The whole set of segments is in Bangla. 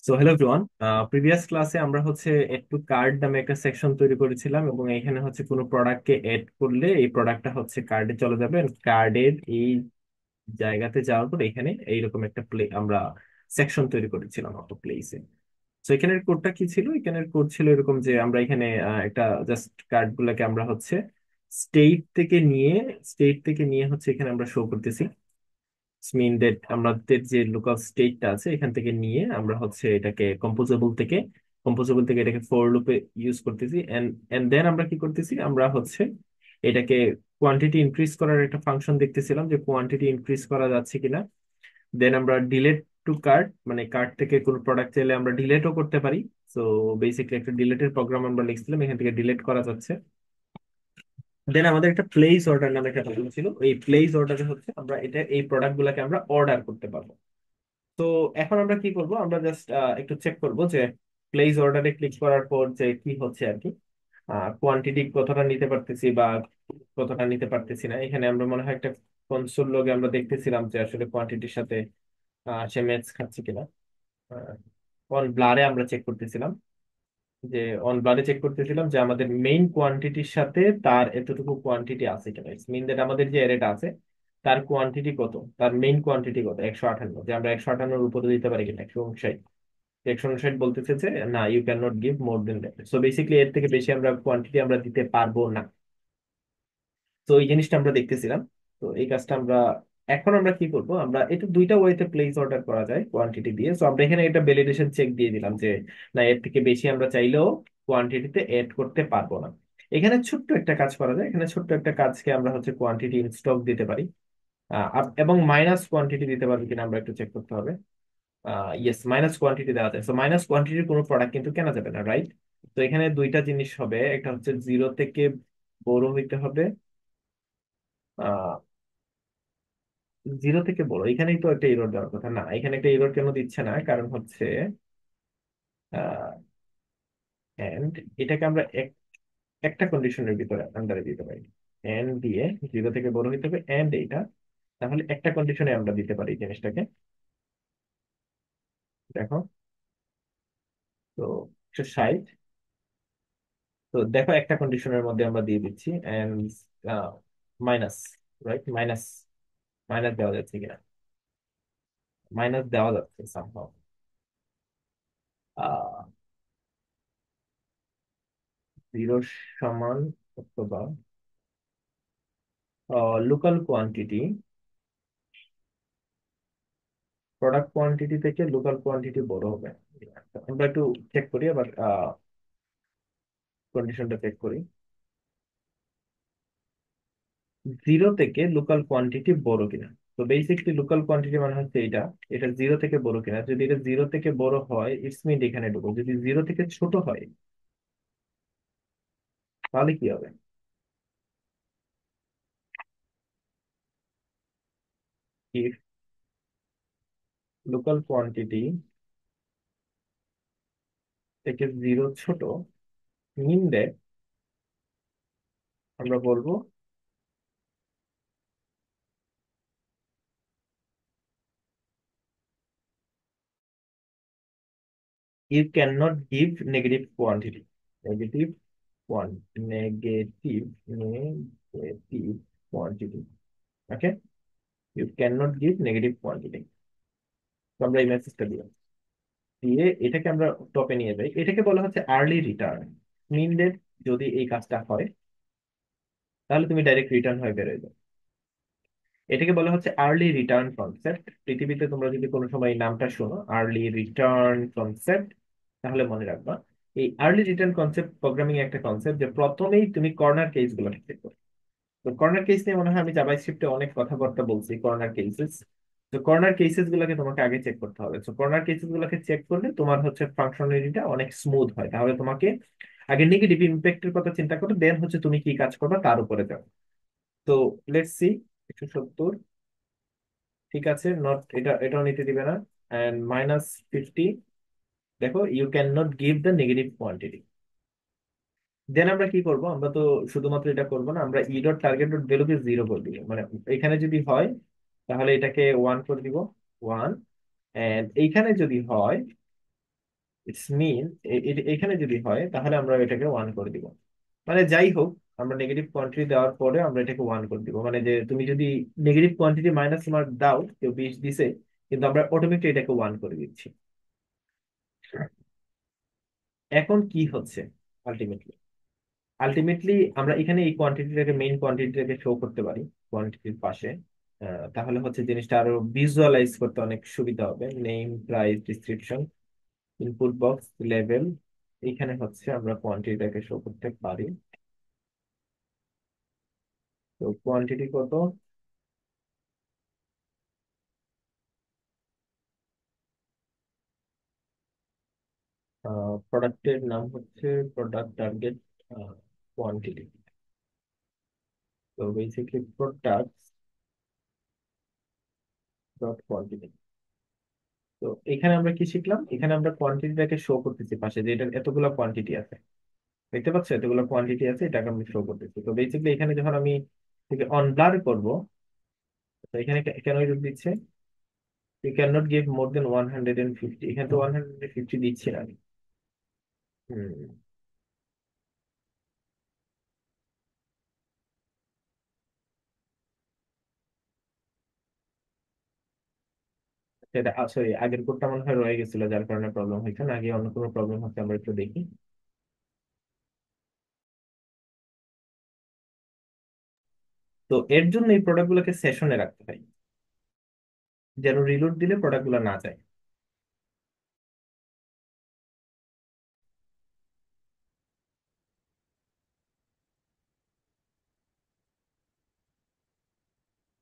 So hello everyone. প্রিভিয়াস ক্লাসে আমরা এড টু কার্ড নামে একটা সেকশন তৈরি করেছিলাম এবং এখানে কোনো প্রোডাক্টকে এড করলে এই প্রোডাক্টটা কার্ডে চলে যাবে। কার্ডের এই জায়গাতে যাওয়ার পর এখানে এইরকম একটা প্লে আমরা সেকশন তৈরি করেছিলাম অটো প্লেসে। তো এখানের কোডটা কি ছিল? এখানের কোড ছিল এরকম যে আমরা এখানে একটা জাস্ট কার্ড গুলাকে আমরা স্টেট থেকে নিয়ে স্টেট থেকে নিয়ে এখানে আমরা শো করতেছি। মিন দ্যাট আমাদের যে লোকাল স্টেটটা আছে এখান থেকে নিয়ে আমরা এটাকে কম্পোজেবল থেকে এটাকে ফর লুপে ইউজ করতেছি। এন্ড এন্ড দেন আমরা কি করতেছি, আমরা এটাকে কোয়ান্টিটি ইনক্রিজ করার একটা ফাংশন দেখতেছিলাম যে কোয়ান্টিটি ইনক্রিজ করা যাচ্ছে কিনা। দেন আমরা ডিলেট টু কার্ট, মানে কার্ট থেকে কোনো প্রোডাক্ট চাইলে আমরা ডিলেটও করতে পারি। তো বেসিক্যালি একটা ডিলেটের প্রোগ্রাম আমরা লিখছিলাম, এখান থেকে ডিলেট করা যাচ্ছে। দেন আমাদের একটা প্লেস অর্ডার নামে একটা ফাংশন ছিল। এই প্লেস অর্ডারে আমরা এই প্রোডাক্ট গুলাকে আমরা অর্ডার করতে পারবো। তো এখন আমরা কি করব, আমরা জাস্ট একটু চেক করব যে প্লেস অর্ডারে ক্লিক করার পর যে কি হচ্ছে আর কি, কোয়ান্টিটি কতটা নিতে পারতেছি বা কতটা নিতে পারতেছি না। এখানে আমরা মনে হয় একটা কনসোল লগে আমরা দেখতেছিলাম যে আসলে কোয়ান্টিটির সাথে সে ম্যাচ খাচ্ছে কিনা। অন ব্লারে আমরা চেক করতেছিলাম যে অন ব্লারে চেক করতেছিলাম যে আমাদের মেইন কোয়ান্টিটির সাথে তার এতটুকু কোয়ান্টিটি আছে কিনা। ইটস মিন দ্যাট আমাদের যে এরেটা আছে তার কোয়ান্টিটি কত, তার মেইন কোয়ান্টিটি কত, 158, যে আমরা 158 উপরে দিতে পারি কিনা 159। 159 বলতেছে যে না, you can not give more than that. So basically এর থেকে বেশি আমরা কোয়ান্টিটি আমরা দিতে পারবো না। তো এই জিনিসটা আমরা দেখতেছিলাম। তো এই কাজটা আমরা এখন আমরা কি করব, আমরা এটা দুইটা ওয়েতে প্লেস অর্ডার করা যায় কোয়ান্টিটি দিয়ে। সো আমরা এখানে এটা ভ্যালিডেশন চেক দিয়ে দিলাম যে না, এর থেকে বেশি আমরা চাইলেও কোয়ান্টিটিতে এড করতে পারবো না। এখানে ছোট্ট একটা কাজ করা যায়, এখানে ছোট্ট একটা কাজকে আমরা কোয়ান্টিটি ইন স্টক দিতে পারি। এবং মাইনাস কোয়ান্টিটি দিতে পারবো কিনা আমরা একটু চেক করতে হবে। ইয়েস, মাইনাস কোয়ান্টিটি দেওয়া যায়। সো মাইনাস কোয়ান্টিটির কোনো প্রোডাক্ট কিন্তু কেনা যাবে না, রাইট? তো এখানে দুইটা জিনিস হবে, একটা জিরো থেকে বড় হইতে হবে। জিরো থেকে বড়, এখানেই তো একটা এরর দেওয়ার কথা। না, এখানে একটা এরর কেন দিচ্ছে না, কারণ এন্ড এটাকে আমরা একটা কন্ডিশনের ভিতরে আন্ডারে দিতে পারি। এন্ড দিয়ে জিরো থেকে বড় হইতে হবে এন্ড এইটা, তাহলে একটা কন্ডিশনে আমরা দিতে পারি এই জিনিসটাকে। দেখো, তো 160। তো দেখো একটা কন্ডিশনের মধ্যে আমরা দিয়ে দিচ্ছি and minus, right? Minus minus দেওয়া যাচ্ছে কিনা, মাইনাস দেওয়া যাচ্ছে সামহাও। জিরো সমান অথবা লোকাল কোয়ান্টিটি, প্রোডাক্ট কোয়ান্টিটি থেকে লোকাল কোয়ান্টিটি বড় হবে। আমরা একটু চেক করি আবার, কন্ডিশনটা চেক করি। জিরো থেকে লোকাল কোয়ান্টিটি বড় কিনা। তো বেসিকলি লোকাল কোয়ান্টিটি মানে হচ্ছে এটা, এটা জিরো থেকে বড় কিনা। যদি এটা জিরো থেকে বড় হয় ইটস মিন এখানে ঢুকো, যদি জিরো থেকে ছোট হয় তাহলে কি হবে? ইফ লোকাল কোয়ান্টিটি থেকে জিরো ছোট, মিন দ্যাট আমরা বলবো you can not give negative quantity. Negative negative negative quantity, okay? You can not give negative quantity. তো আমরা এই মেসেজটা দিলাম, দিয়ে এটাকে আমরা টপে নিয়ে যাই। এটাকে বলা হচ্ছে আর্লি রিটার্ন। মিন দ্যাট যদি এই কাজটা হয় তাহলে তুমি ডাইরেক্ট রিটার্ন হয়ে বেরোয় যাও। এটাকে বলা হচ্ছে আর্লি রিটার্ন কনসেপ্ট। পৃথিবীতে তোমরা যদি কোনো সময় এই নামটা শোনো, আর্লি রিটার্ন কনসেপ্ট, তাহলে মনে রাখবা এই আর্লি রিটার্ন কনসেপ্ট প্রোগ্রামিং একটা কনসেপ্ট যে প্রথমেই তুমি কর্নার কেস গুলো ঠিক করো। তো কর্নার কেস নিয়ে মনে হয় আমি জাভাস্ক্রিপ্টে অনেক কথাবার্তা বলছি, কর্নার কেসেস। তো কর্নার কেসেস গুলোকে তোমাকে আগে চেক করতে হবে। তো কর্নার কেসেস গুলোকে চেক করলে তোমার ফাংশনালিটিটা অনেক স্মুথ হয়। তাহলে তোমাকে আগে নেগেটিভ ইম্প্যাক্টের কথা চিন্তা করো, দেন তুমি কি কাজ করবে তার উপরে যাও। তো লেটস সি, 170, ঠিক আছে। নট, এটাও নিতে দিবে না। এন্ড -50, দেখো you can not give the negative quantity. Then আমরা কি করব, আমরা তো শুধুমাত্র এটা করব না, আমরা ই ডট টার্গেট ডট ভ্যালুকে জিরো করে দিব। মানে এখানে যদি হয় তাহলে এটাকে ওয়ান করে দিব, ওয়ান। এন্ড এইখানে যদি হয় ইটস মিন এখানে যদি হয় তাহলে আমরা এটাকে ওয়ান করে দিব। মানে যাই হোক, আমরা নেগেটিভ কোয়ান্টিটি দেওয়ার পরে আমরা এটাকে ওয়ান করে দিব, মানে যে তুমি যদি নেগেটিভ কোয়ান্টিটি মাইনাস মার্ক দাও, কেউ 20 দিছে, কিন্তু আমরা অটোমেটিক এটাকে ওয়ান করে দিচ্ছি। এখন কি হচ্ছে আলটিমেটলি? আলটিমেটলি আমরা এখানে এই কোয়ান্টিটিটাকে, মেইন কোয়ান্টিটিটাকে শো করতে পারি কোয়ান্টিটির পাশে। তাহলে হচ্ছে জিনিসটা আরো ভিজুয়ালাইজ করতে অনেক সুবিধা হবে। Name, price, description, input box, level, এইখানে হচ্ছে আমরা কোয়ান্টিটিটাকে শো করতে পারি। তো কোয়ান্টিটি কত? প্রোডাক্টের নাম হচ্ছে প্রোডাক্ট টার্গেট কোয়ান্টিটি। তো বেসিকলি প্রোডাক্ট ডট কোয়ান্টিটি। তো এখানে আমরা কি শিখলাম? এখানে আমরা কোয়ান্টিটিটাকে শো করতেছি পাশে, যে এটা এতগুলো কোয়ান্টিটি আছে, দেখতে পাচ্ছ এতগুলো কোয়ান্টিটি আছে, এটাকে আমি শো করতেছি। তো বেসিক্যালি এখানে যখন আমি থেকে অন ব্লার করবো, তো এখানে কেন এরর দিচ্ছে? You can not give more than 150, এখানে তো 150 দিচ্ছি না আমি। হুম, সেটা সরি, আগের কোডটা মনে হয় রয়ে গেছিল, যার কারণে প্রবলেম হয়েছে। না, আগে অন্য কোনো প্রবলেম হচ্ছে, আমরা একটু দেখি। তো এর জন্য এই প্রোডাক্ট গুলোকে সেশনে রাখতে হয়, যেন রিলোড দিলে প্রোডাক্ট গুলো না যায়।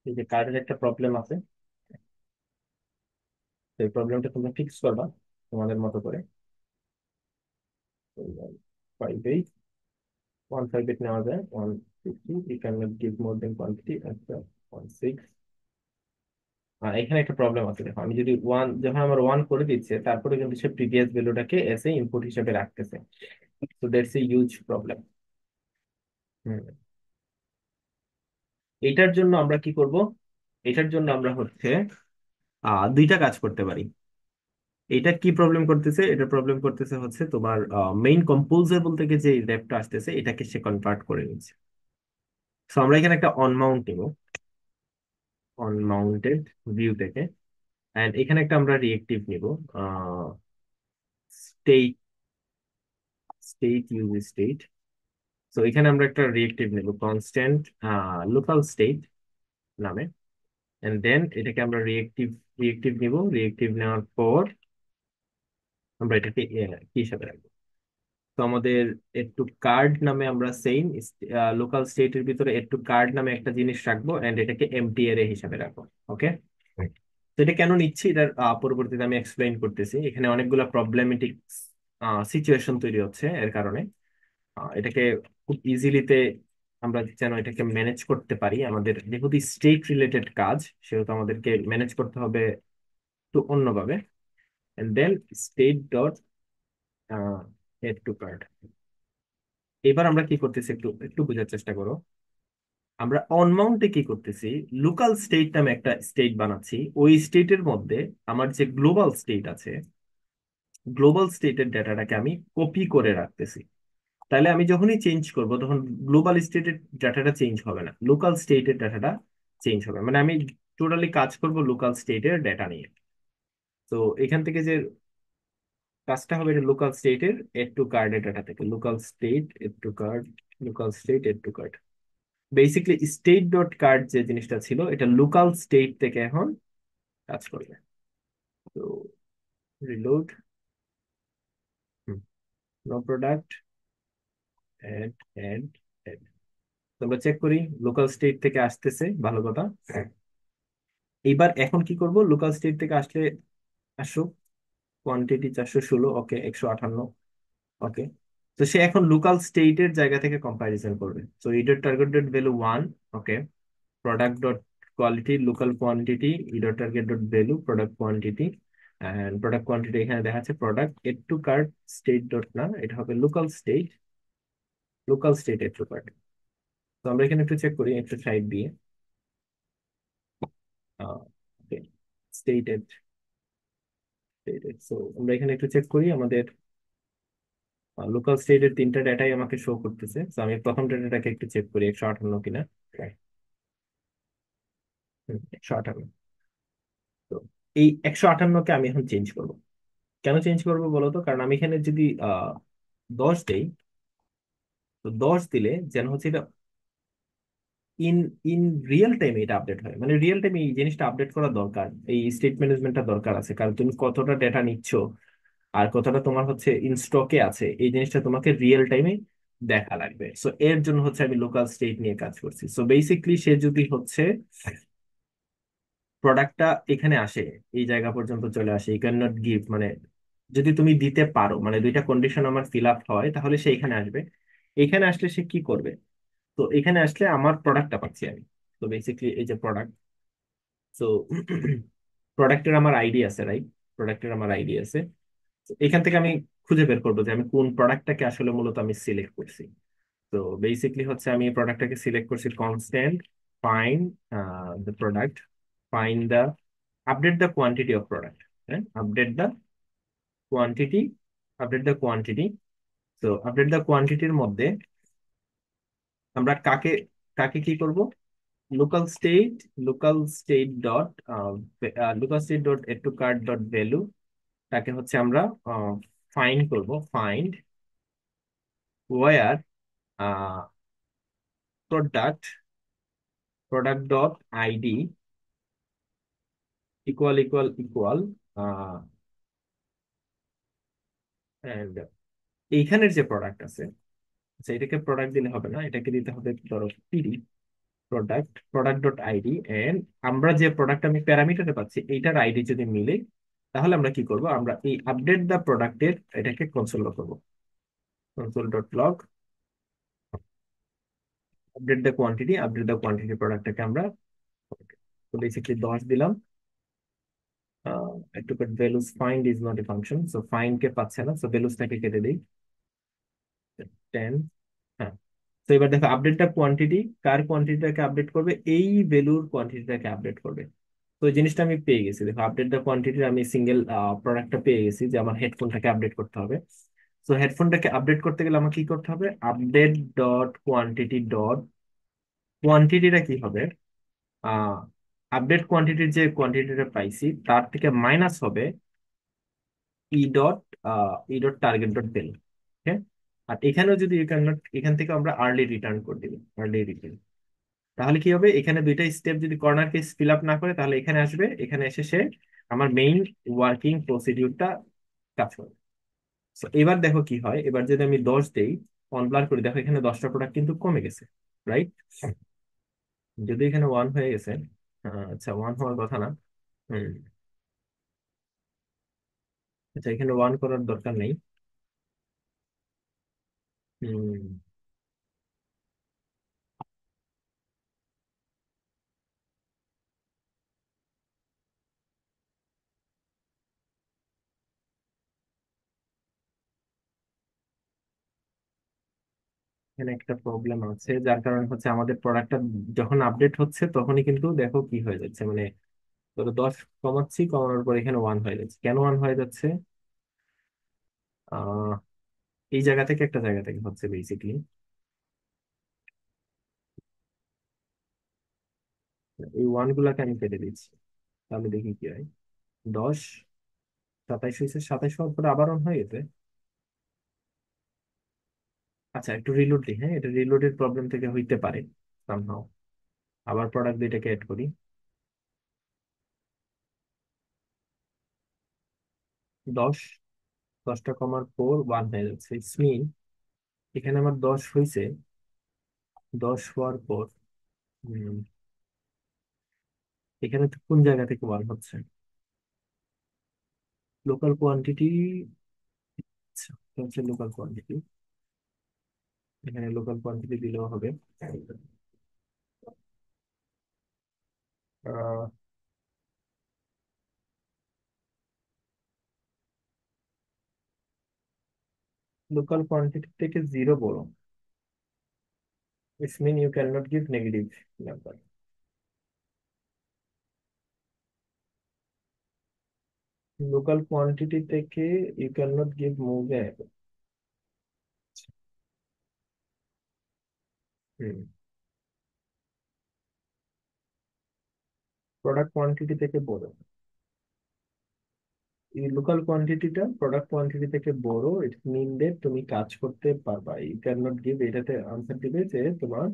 এই যে কার্ডের একটা প্রবলেম আছে, তো এই প্রবলেমটা তুমি ফিক্স করবা তোমাদের মতো করে। 5 158 নেওয়া যায়, 150, you cannot give more than quantity, আচ্ছা 16। এখানে একটা প্রবলেম আছে, দেখো আমি যদি ওয়ান, যখন আমার ওয়ান করে দিচ্ছে, তারপরে কিন্তু সে প্রিভিয়াস ভ্যালুটাকে এস এ ইনপুট হিসেবে রাখতেছে। তো দ্যাটস এ হিউজ প্রবলেম। হুম, এটার জন্য আমরা কি করব? এটার জন্য আমরা হচ্ছে দুইটা কাজ করতে পারি। এটা কি প্রবলেম করতেছে? এটা প্রবলেম করতেছে হচ্ছে তোমার মেইন কম্পোজার বলতে গিয়ে যে র্যাপটা আসতেছে, এটাকে সে কনভার্ট করে নিচ্ছে। সো আমরা এখানে একটা অন মাউন্ট নিব, অন মাউন্টেড ভিউ থেকে। এন্ড এখানে একটা আমরা রিয়েক্টিভ নিব, স্টেট, স্টেট ইউজ স্টেট। তো এখানে আমরা একটা রিয়েক্টিভ নিব কনস্ট্যান্ট লোকাল স্টেট নামে। এন্ড দেন এটাকে আমরা রিয়েক্টিভ, রিয়েক্টিভ নিব। রিয়েক্টিভ নেওয়ার পর আমরা এটাকে কি হিসাবে রাখবো? তো আমাদের এড টু কার্ড নামে আমরা সেম লোকাল স্টেটের ভিতরে এড টু কার্ড নামে একটা জিনিস রাখবো, এন্ড এটাকে এমটি অ্যারে হিসাবে রাখবো। ওকে, তো এটা কেন নিচ্ছি এটার পরবর্তীতে আমি এক্সপ্লেইন করতেছি। এখানে অনেকগুলা প্রবলেমেটিক সিচুয়েশন তৈরি হচ্ছে এর কারণে। এটাকে খুব ইজিলিতে আমরা যেন এটাকে ম্যানেজ করতে পারি, আমাদের যেহেতু স্টেট রিলেটেড কাজ, সেহেতু আমাদেরকে ম্যানেজ করতে হবে একটু অন্যভাবে। And then state dot add to cart. এবার আমরা কি করতেছি, একটু একটু বোঝার চেষ্টা করো। আমরা অনমাউন্টে কি করতেছি, লোকাল স্টেট নামে একটা স্টেট বানাচ্ছি। ওই স্টেটের মধ্যে আমার যে গ্লোবাল স্টেট আছে, গ্লোবাল স্টেটের ডাটাটাকে আমি কপি করে রাখতেছি। তাহলে আমি যখনই চেঞ্জ করব, তখন গ্লোবাল স্টেটের ডাটাটা চেঞ্জ হবে না, লোকাল স্টেটের ডাটাটা চেঞ্জ হবে। মানে আমি টোটালি কাজ করব লোকাল স্টেটের ডাটা নিয়ে। তো এখান থেকে যে কাজটা হবে, এটা লোকাল স্টেটের এড টু কার্ডের ডাটা থেকে, local state add to cart, local state add to cart. Basically state dot cart যে জিনিসটা ছিল, এটা লোকাল স্টেট থেকে এখন কাজ করবে। তো reload, no product, add, add, add. আমরা চেক করি লোকাল স্টেট থেকে আসতেছে, ভালো কথা। এইবার এখন কি করব, লোকাল স্টেট থেকে আসলে আসো, কোয়ান্টিটি 416, ওকে 158, ওকে। তো সে এখন লোকাল স্টেটের জায়গা থেকে কম্পারিজন করবে। তো e dot target dot value 1, okay. Product dot quality local quantity, e dot target dot value product quantity. And product quantity এখানে দেখাচ্ছে product add to cart state dot, না এটা হবে local state, local state add to cart. তো আমরা এখানে একটু চেক করি একটু সাইড দিয়ে, state add, state add. So আমরা এখানে একটু চেক করি আমাদের লোকাল স্টেটের তিনটা ডেটাই আমাকে শো করতেছে, তো আমি প্রথম ডেটাটাকে একটু চেক করি 158 কিনা। 158। তো এই 158-কে আমি এখন চেঞ্জ করব। কেন চেঞ্জ করবো বলো তো? কারণ আমি এখানে যদি 10 দেই, তো 10 দিলে যেন হচ্ছে এটা ইন ইন রিয়েল টাইমে এটা আপডেট হয়, মানে রিয়েল টাইমে এই জিনিসটা আপডেট করা দরকার, এই স্টেট ম্যানেজমেন্টটা দরকার আছে, কারণ তুমি কতটা ডেটা নিচ্ছ আর কতটা তোমার হচ্ছে ইন স্টকে আছে এই জিনিসটা তোমাকে রিয়েল টাইমে দেখা লাগবে। সো এর জন্য হচ্ছে আমি লোকাল স্টেট নিয়ে কাজ করছি। সো বেসিকলি সে যদি হচ্ছে প্রোডাক্টটা এখানে আসে, এই জায়গা পর্যন্ত চলে আসে, ইউ ক্যান নট গিভ, মানে যদি তুমি দিতে পারো, মানে দুইটা কন্ডিশন আমার ফিল আপ হয়, তাহলে সে এখানে আসবে। এখানে আসলে সে কি করবে? তো এখানে আসলে আমার প্রোডাক্টটা পাচ্ছি আমি। তো বেসিকলি এই যে প্রোডাক্ট, তো প্রোডাক্টের আমার আইডি আছে, রাইট? প্রোডাক্টের আমার আইডি আছে। তো এখান থেকে আমি খুঁজে বের করবো যে আমি কোন প্রোডাক্টটাকে আসলে মূলত আমি সিলেক্ট করছি। তো বেসিকলি হচ্ছে আমি এই প্রোডাক্টটাকে সিলেক্ট করছি constant find the product, find the, update the quantity of product, হ্যাঁ, update the quantity, update the quantity. তো আপডেট দ্য কোয়ান্টিটির মধ্যে আমরা কাকে কাকে কি করব? Local state, local state dot local state dot add to cart dot value, তাকে হচ্ছে আমরা ফাইন্ড করব, find where product, product dot ID equal equal equal, and এইখানের যে প্রোডাক্ট আছে, আচ্ছা এটাকে প্রোডাক্ট দিলে হবে না, এটাকে দিতে হবে ধরো PD, product, product dot ID, and আমরা যে প্রোডাক্ট আমি প্যারামিটারে পাচ্ছি এইটার আইডি যদি মিলে, তাহলে আমরা কি করব? আমরা এই আপডেট দা প্রোডাক্টের এটাকে কনসোল করব, console dot log update the quantity, update the quantity প্রোডাক্টটাকে আমরা, তো বেসিক্যালি 10 দিলাম। একটু values find is not a function, so find কে পাচ্ছে না, সো ভ্যালুসটাকে কেটে দিই 10। হ্যাঁ, তো এবার দেখো update the quantity, car কোয়ান্টিটিটাকে update করবে? এই ভ্যালুর কোয়ান্টিটিটাকে আপডেট করবে। তো এই জিনিসটা আমি পেয়ে গেছি, দেখো আপডেট দ্য কোয়ান্টিটির আমি সিঙ্গেল প্রোডাক্টটা পেয়ে গেছি, যে আমার হেডফোনটাকে আপডেট করতে হবে। তো হেডফোনটাকে আপডেট করতে গেলে আমাকে কি করতে হবে? আপডেট ডট কোয়ান্টিটি ডট, কোয়ান্টিটিটা কি হবে? আহ আপডেট কোয়ান্টিটির যে কোয়ান্টিটিটা পাইছি তার থেকে মাইনাস হবে e dot, target dot value. Okay, আর এখানেও যদি ইউ ক্যান নট, এখান থেকে আমরা আর্লি রিটার্ন করে দিব, আর্লি রিটার্ন। তাহলে কি হবে? এখানে দুইটা স্টেপ যদি কর্নার কেস ফিল আপ না করে, তাহলে এখানে আসবে, এখানে এসে সে আমার মেইন ওয়ার্কিং প্রসিডিউরটা কাজ করবে। So, এবার দেখো কি হয়, এবার যদি আমি 10 দেই, অন ব্লার করি, দেখো এখানে 10টা প্রোডাক্ট কিন্তু কমে গেছে, রাইট? যদি এখানে 1 হয়ে গেছে, আচ্ছা 1 হওয়ার কথা না। হুম, আচ্ছা এখানে 1 করার দরকার নেই। হুম, এখানে একটা প্রবলেম আছে, যার কারণে হচ্ছে আমাদের প্রোডাক্টটা যখন আপডেট হচ্ছে তখনই কিন্তু দেখো কি হয়ে যাচ্ছে, মানে ধরো 10 কমাচ্ছি, কমানোর পর এখানে 1 হয়ে যাচ্ছে। কেন 1 হয়ে যাচ্ছে? আহ এই জায়গা থেকে একটা জায়গা থেকে হচ্ছে বেসিকলি। এই 1 গুলাকে আমি কেটে দিচ্ছি, তাহলে দেখি কি হয়। 10, 27 হয়েছে, 27 হওয়ার পরে আবার অন হয়ে গেছে। আচ্ছা একটু রিলোড দিই, হ্যাঁ, এটা রিলোডের প্রবলেম থেকে হইতে পারে সামহাও। আবার প্রোডাক্ট দুইটাকে অ্যাড করি। 10, 10টা কমার পর 1 হয়ে যাচ্ছে, ইটস মিন এখানে আমার 10 হয়েছে। 10 হওয়ার পর উম, এখানে তো কোন জায়গা থেকে 1 হচ্ছে? লোকাল কোয়ান্টিটি, হচ্ছে লোকাল কোয়ান্টিটি, এখানে লোকাল কোয়ান্টিটি দিলেও হবে। লোকাল কোয়ান্টিটি থেকে 0 বড়, it's mean you can not give negative number. Local quantity থেকে you can not give more than, hmm. Product quantity থেকে বড়, এই লোকাল কোয়ান্টিটিটা প্রোডাক্ট কোয়ান্টিটি থেকে বড়, ইটস মিন দ্যাট তুমি কাজ করতে পারবা। ইউ ক্যান নট গিভ, এটাতে আনসার দিবে যে তোমার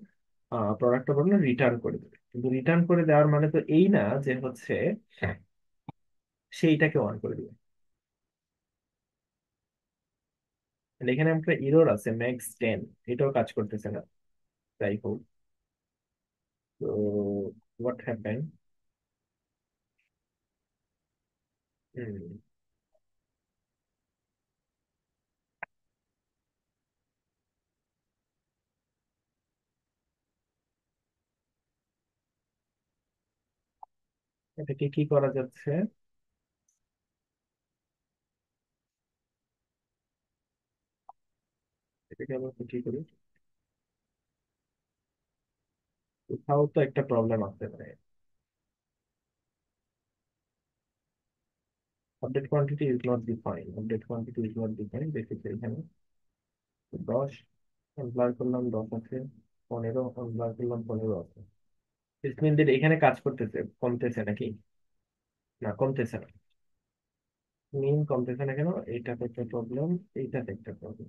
প্রোডাক্টটা বললো রিটার্ন করে দেবে, কিন্তু রিটার্ন করে দেওয়ার মানে তো এই না যে হচ্ছে সেইটাকে অন করে দিবে। And এখানে একটা ইরর আছে, ম্যাক্স 10, এটাও কাজ করতেছে না। যাই হোক, তো হোয়াট হ্যাপেন, এটাকে কি করা যাচ্ছে? এটাকে আমরা কি করি? কোথাও তো একটা প্রবলেম আছে, মানে update quantity is not define, update quantity is not define, দেখেছি এখানে 10 ব্লার করলাম, 10 আছে, 15 ব্লার করলাম, 15 আছে। স্পিনদের এখানে কাজ করতেছে, কমতেছে নাকি? না, কমতেছে না। মিন কমতেছে না কেন? এইটাতে একটা প্রবলেম, এইটাতে একটা problem.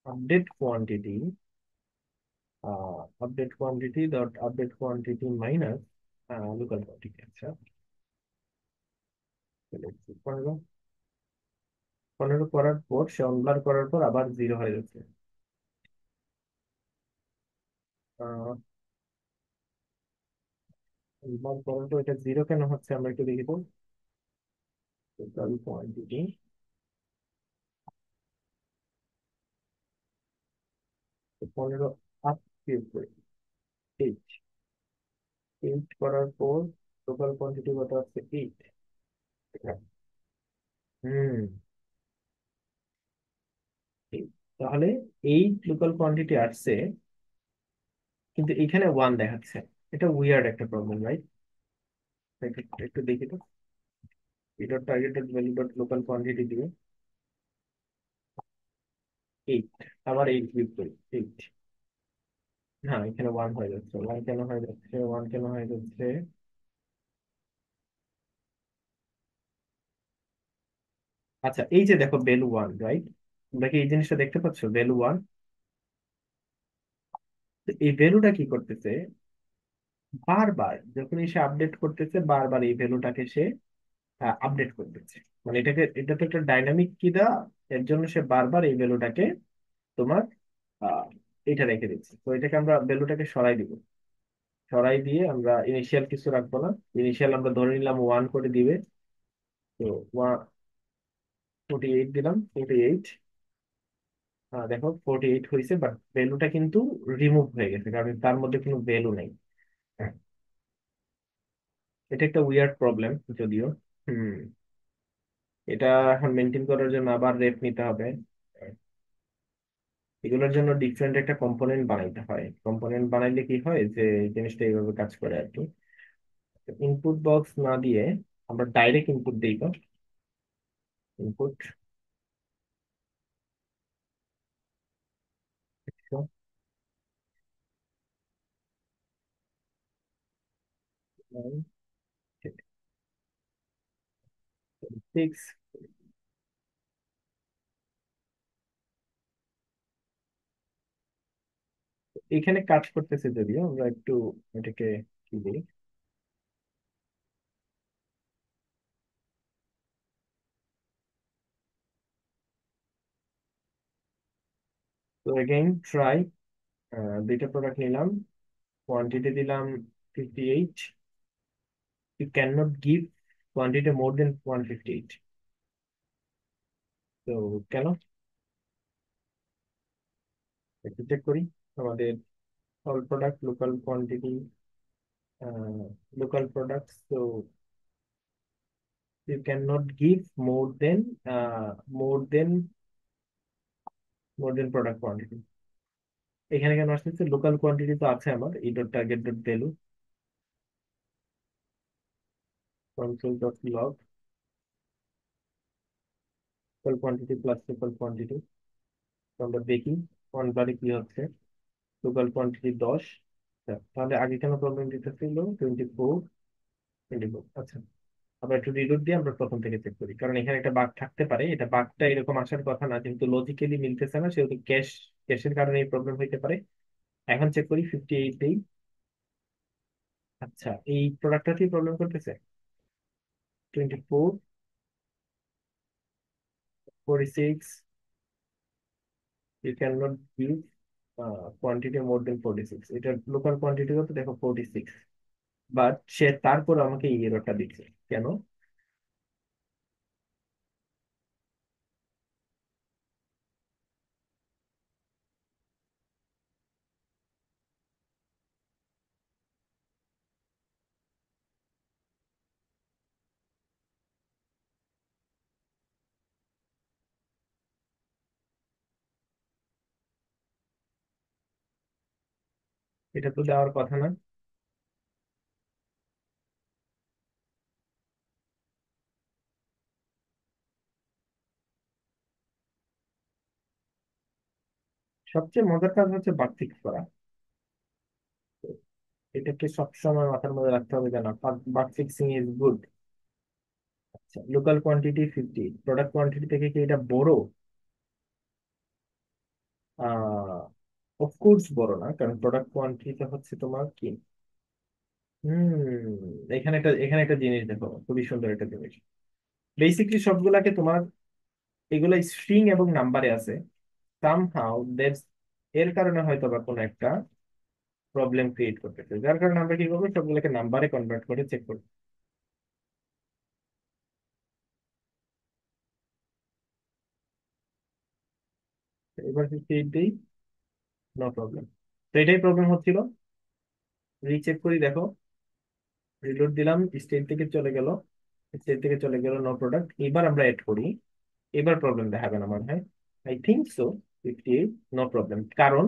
Update quantity, update quantity dot update quantity minus local quantity. আচ্ছা, তাহলে 15, 15 করার পর সে অনব্লার করার পর আবার 0 হয়ে যাচ্ছে। অনব্লার করার পর এটা 0 কেন হচ্ছে আমরা একটু দেখি তো। টোটাল কোয়ান্টিটি 15 আপ ক্রিয়েট করে 8, 8 করার পর টোটাল কোয়ান্টিটি কত আছে? 8। হুম, 8। তাহলে 8 লোকাল কোয়ান্টিটি আসছে, কিন্তু এখানে 1 দেখাচ্ছে। এটা উইয়ার্ড একটা প্রবলেম, রাইট? একটু একটু দেখি তো। P dot target dot value dot local quantity দিয়ে 8, আবার 8 ক্লিক করি, 8। হ্যাঁ, এখানে 1 হয়ে যাচ্ছে। 1 কেন হয়ে যাচ্ছে? 1 কেন হয়ে যাচ্ছে? আচ্ছা, এই যে দেখো ভ্যালু 1, রাইট? তোমরা কি এই জিনিসটা দেখতে পাচ্ছ, ভ্যালু 1? এই ভ্যালুটা কি করতেছে? বারবার যখনই সে আপডেট করতেছে, বারবার এই ভ্যালুটাকে সে আপডেট করতেছে। মানে এটা তো একটা ডাইনামিক কি দেওয়া, এর জন্য সে বারবার এই ভ্যালুটাকে তোমার আহ এটা রেখে দিচ্ছে। তো এটাকে আমরা ভ্যালুটাকে সরাই দিব। সরাই দিয়ে আমরা ইনিশিয়াল কিছু রাখবো না। ইনিশিয়াল আমরা ধরে নিলাম 1 করে দিবে। তো 48 দিলাম, 48। দেখো 48 হয়েছে, বাট ভ্যালুটা কিন্তু রিমুভ হয়ে গেছে, কারণ তার মধ্যে কোনো ভ্যালু নেই। হ্যাঁ, এটা একটা উইয়ার্ড প্রবলেম যদিও। হুম। এটা এখন মেনটেন করার জন্য আবার রেপ নিতে হবে। এগুলোর জন্য ডিফারেন্ট একটা কম্পোনেন্ট বানাইতে হয়। কম্পোনেন্ট বানাইলে কি হয় যে জিনিসটা এইভাবে কাজ করে আর কি। ইনপুট বক্স না দিয়ে আমরা ডাইরেক্ট ইনপুট দিই তো। Input six. এখানে কাজ করতেছে যদিও, আমরা একটু এটাকে কি দিই। তো এগেইন ট্রাই, দুইটা প্রোডাক্ট নিলাম, কোয়ান্টিটি দিলাম 58। You can not give quantity more than 158। তো কেন? একটু চেক করি আমাদের all product local quantity, local product. তো you can not give more than, more than more than product quantity. এখানে কেন আসতেছে? লোকাল কোয়ান্টিটি তো আছে আমার, e dot target dot value, console dot log local quantity plus local quantity. তো আমরা দেখি কোনবারে কি হচ্ছে। Local quantity 10। আচ্ছা, তাহলে আগে কেন প্রবলেম দিতেছিল? 24, 24। আচ্ছা, আমরা একটু রিলোড দিয়ে আমরা প্রথম থেকে চেক করি, কারণ এখানে একটা বাগ থাকতে পারে। এটা বাগটা এরকম আসার কথা না, কিন্তু লজিক্যালি মিলতেছে না, সেহেতু ক্যাশের কারণে এই প্রবলেম হইতে পারে। এখন চেক করি 58 দেই। আচ্ছা, এই প্রোডাক্টটাতেই প্রবলেম করতেছে। 24, 46, you can not give quantity more than 46। এটা লোকাল কোয়ান্টিটি কত দেখো, 46। বাট সে তারপর আমাকে এই এররটা দিচ্ছে কেন? এটা তো দেওয়ার কথা না। সবচেয়ে মজার কাজ হচ্ছে বাগ ফিক্স করা। এটাকে সবসময় মাথার মধ্যে রাখতে হবে, যেন বাগ ফিক্সিং ইজ গুড। আচ্ছা, লোকাল কোয়ান্টিটি 50, প্রোডাক্ট কোয়ান্টিটি থেকে কি এটা বড়? অফকোর্স বড় না, কারণ প্রোডাক্ট কোয়ান্টিটিটা হচ্ছে তোমার কি। এখানে একটা জিনিস দেখো, খুবই সুন্দর একটা জিনিস। বেসিকলি সবগুলাকে তোমার, এগুলা স্ট্রিং এবং নাম্বারে আছে। সামহাউ দ্যাটস, এর কারণে হয়তো বা কোনো একটা প্রবলেম ক্রিয়েট করতেছে, যার কারণে আমরা কি করবো, সবগুলোকে নাম্বারে কনভার্ট করে চেক করবো। এবার 58 দিই, নো প্রবলেম। তো এটাই প্রবলেম হচ্ছিল। রিচেক করি দেখো, রিলোড দিলাম, স্টেট থেকে চলে গেল, স্টেট থেকে চলে গেল, নো প্রোডাক্ট। এবার আমরা এড করি, এবার প্রবলেম দেখাবে না মনে হয়। I think so. 58, no problem. কারণ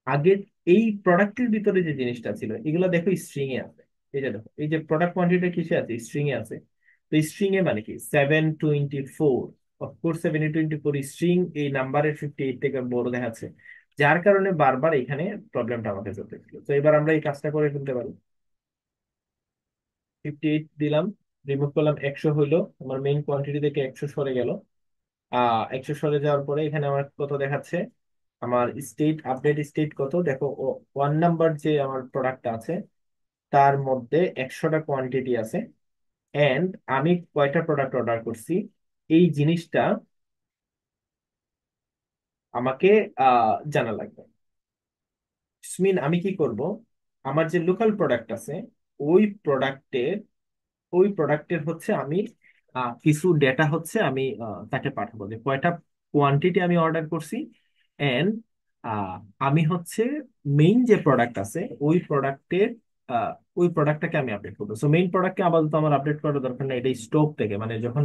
আগে এই প্রোডাক্টের ভিতরে যে জিনিসটা ছিল, এগুলো দেখো স্ট্রিং এ আছে। এই যে দেখো, এই যে প্রোডাক্ট কোয়ান্টিটি কিসে আছে, স্ট্রিং এ আছে। তো স্ট্রিং এ মানে কি 724। অফকোর্স 724 স্ট্রিং, এই নাম্বারের 58 থেকে বড় দেখাচ্ছে, যার কারণে বারবার এখানে প্রবলেমটা আমাকে চলতেছিল। তো এবার আমরা এই কাজটা করে ফেলতে পারি। 58 দিলাম, রিমুভ করলাম, 100 হইলো। আমার মেইন কোয়ান্টিটি থেকে 100 সরে গেল। 100 সরে যাওয়ার পরে এখানে আমার কত দেখাচ্ছে, আমার স্টেট আপডেট স্টেট কত দেখো। 1 নাম্বার যে আমার প্রোডাক্টটা আছে, তার মধ্যে 100টা কোয়ান্টিটি আছে। এন্ড আমি কয়টা প্রোডাক্ট অর্ডার করছি, এই জিনিসটা আমাকে জানা লাগবে। মিন আমি কি করব, আমার যে লোকাল প্রোডাক্ট আছে, ওই প্রোডাক্টের ওই প্রোডাক্টের হচ্ছে আমি কিছু ডেটা হচ্ছে আমি তাকে পাঠাবো, যে কয়টা কোয়ান্টিটি আমি অর্ডার করছি। এন্ড আমি হচ্ছে মেইন যে প্রোডাক্ট আছে, ওই প্রোডাক্টের ওই প্রোডাক্টটাকে আমি আপডেট করবো। সো মেইন প্রোডাক্টকে আপাতত আমার আপডেট করার দরকার নেই, এটা স্টক থেকে, মানে যখন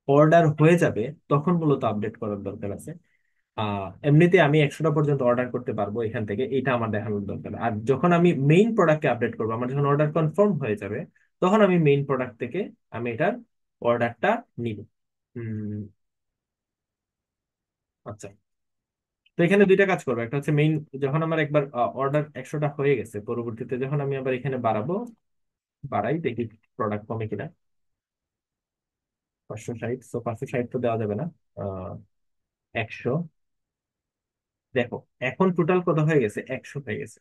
অর্ডার হয়ে যাবে তখন মূলত আপডেট করার দরকার আছে। এমনিতে আমি 100টা পর্যন্ত অর্ডার করতে পারবো এখান থেকে, এটা আমার দেখানোর দরকার। আর যখন আমি মেইন প্রোডাক্টকে আপডেট করবো, আমার যখন অর্ডার কনফার্ম হয়ে যাবে, তখন আমি মেইন প্রোডাক্ট থেকে আমি এটার অর্ডারটা নিব। হুম। আচ্ছা, তো এখানে দুইটা কাজ করবো। একটা হচ্ছে মেইন, যখন আমার একবার অর্ডার 100টা হয়ে গেছে, পরবর্তীতে যখন আমি আবার এখানে বাড়াবো, বাড়াই দেখি প্রোডাক্ট কমে কিনা। 560, 560 তো দেওয়া যাবে না। 100, দেখো এখন টোটাল কত হয়ে গেছে, 100 হয়ে গেছে।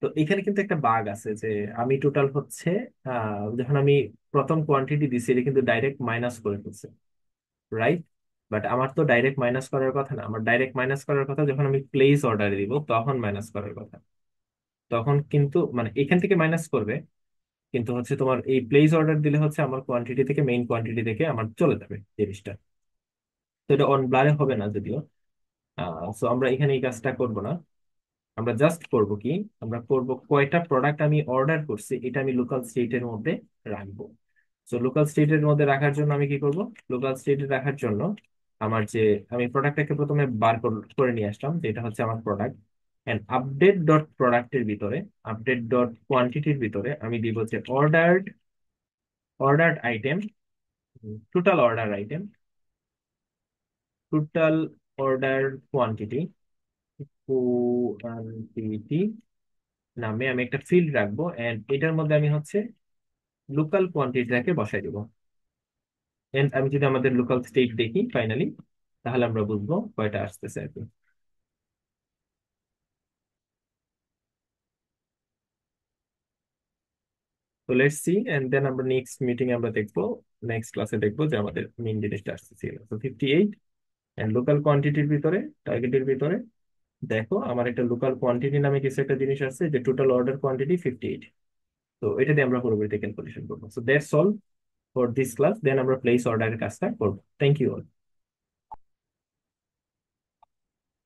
তো এখানে কিন্তু একটা বাগ আছে, যে আমি টোটাল হচ্ছে যখন আমি প্রথম কোয়ান্টিটি দিছি, এটা কিন্তু ডাইরেক্ট মাইনাস করে ফেলছে, রাইট? বাট আমার তো ডাইরেক্ট মাইনাস করার কথা না, আমার ডাইরেক্ট মাইনাস করার কথা যখন আমি প্লেস অর্ডার দিব, তখন মাইনাস করার কথা। তখন কিন্তু মানে এখান থেকে মাইনাস করবে, কিন্তু হচ্ছে তোমার এই প্লেস অর্ডার দিলে হচ্ছে আমার কোয়ান্টিটি থেকে, মেইন কোয়ান্টিটি থেকে আমার চলে যাবে জিনিসটা। তো এটা অন ব্লারে হবে না যদিও। সো আমরা এখানে এই কাজটা করব না। আমরা জাস্ট করব কি, আমরা করব কয়টা প্রোডাক্ট আমি অর্ডার করছি, এটা আমি লোকাল স্টেটের মধ্যে রাখবো। তো লোকাল স্টেটের মধ্যে রাখার জন্য আমি কি করব, লোকাল স্টেটে রাখার জন্য আমার যে, আমি প্রোডাক্টটাকে প্রথমে বার করে নিয়ে আসলাম, যে এটা হচ্ছে আমার প্রোডাক্ট। এন্ড আপডেট ডট প্রোডাক্টের ভিতরে, আপডেট ডট কোয়ান্টিটির ভিতরে আমি দিব যে ordered item, total order item, total order quantity, quantity নামে আমি একটা ফিল্ড রাখবো, এন্ড এটার মধ্যে আমি হচ্ছে লোকাল কোয়ান্টিটিটাকে বসাই দিব। এন্ড আমি যদি আমাদের লোকাল স্টেট দেখি ফাইনালি, তাহলে আমরা বুঝবো কয়টা আসতেছে আর কি। তো লেটস সি, এন্ড দেন আমরা নেক্সট মিটিং আমরা দেখবো, নেক্সট ক্লাসে দেখবো যে আমাদের মেইন জিনিসটা আসতেছে। তো 58, এন্ড লোকাল কোয়ান্টিটির ভিতরে, টার্গেটের ভিতরে দেখো আমার একটা লোকাল কোয়ান্টিটি নামে কিছু একটা জিনিস আছে, যে টোটাল অর্ডার কোয়ান্টিটি 58। তো এটা দিয়ে আমরা পরবর্তীতে ক্যালকুলেশন করবো। So that's all for this class, then আমরা প্লেস অর্ডারের কাজটা করবো। Thank you.